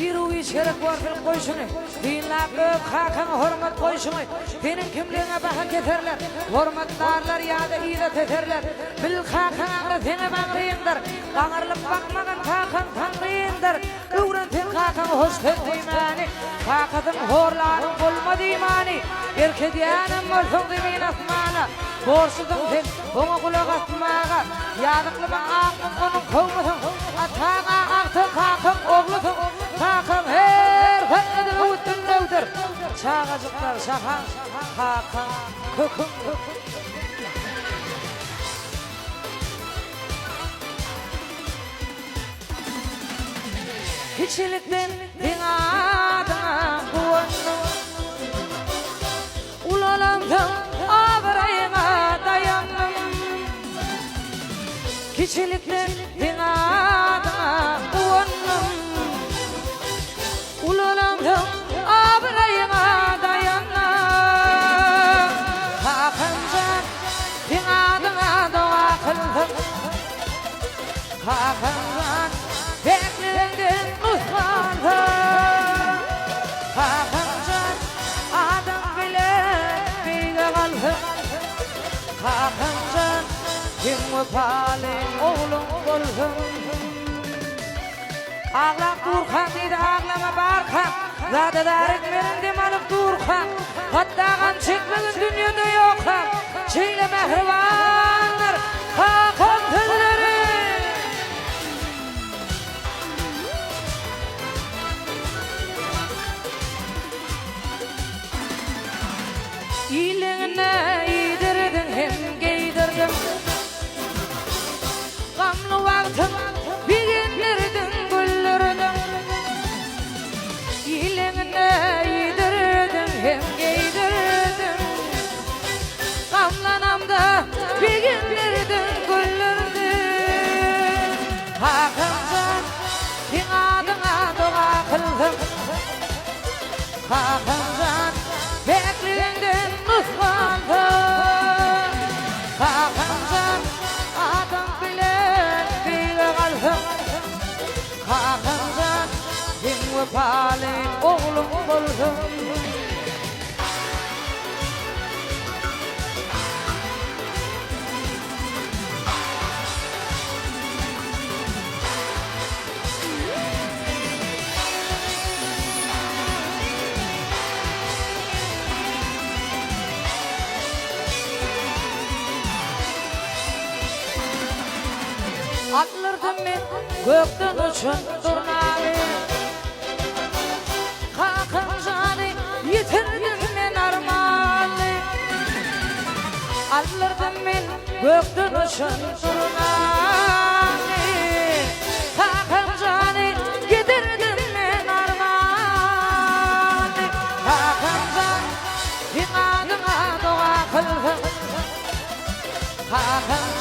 Yürüyüş gerek var bil koyşunu. Dinlap öp hakan hormat koyşunu. Senin kimliğine baka keterler. Hormatlarlar ya da iyide teterler. Bil hakan ağrı seni bağrıyındır. Ağırlıp bakmagan hakan tanrıyındır. Uğran sen hakan hoş tedimani. Hakatın horlarım bulmadı imani. Erkediyanım olsun demeyin asmana. Borsuzum sen bana kulak atmağa. Yadıklı ben ağzım onun kovmasın. Atağa ağzın hakan oğlusun. Hakan her fennedir üstündevdir. Çağacıklar şahan hakan kıkım. Hiçlikten dinadına kuvandım. Ulalandım abrayına dayandım. Hiçlikten dinadına kuvandım. Ulalandım abrayına dayandım. Hakancan dinadına dua kıldım. Hakancan beklendim uzmandım. Hakancan adam bile bile kaldım. Hakancan kim palim oğlum oldum. Ağlak Durkan deydi ağlama Barkan. Zadedarık benim alıp Durkan. Hattağın çıkmagın dünyada yok. Çeyle mehribanlar Hakan tezleri. İyiliğine iyidirdin hem giydirdin. Gamlı vaktin bir günlerdin güllerdin. İyiliğine iyidirdin hem giydirdin. Gamlanamda bir günlerdin güllerdin. Hakancan din adına dua kıldım. Hakancan beklendin uzmandım. Hakancan adam bile bile kaldım. Hakancan din ve palim oğlum oldum. Atlardım ben gökten uçun turnayı. Hakancan'ı yitirdim ben armağanı. Atlardım ben gökten uçun turnayı. Hakancan'ı yitirdim ben armağanı. Hakancan din adına dua kıldım. Hakan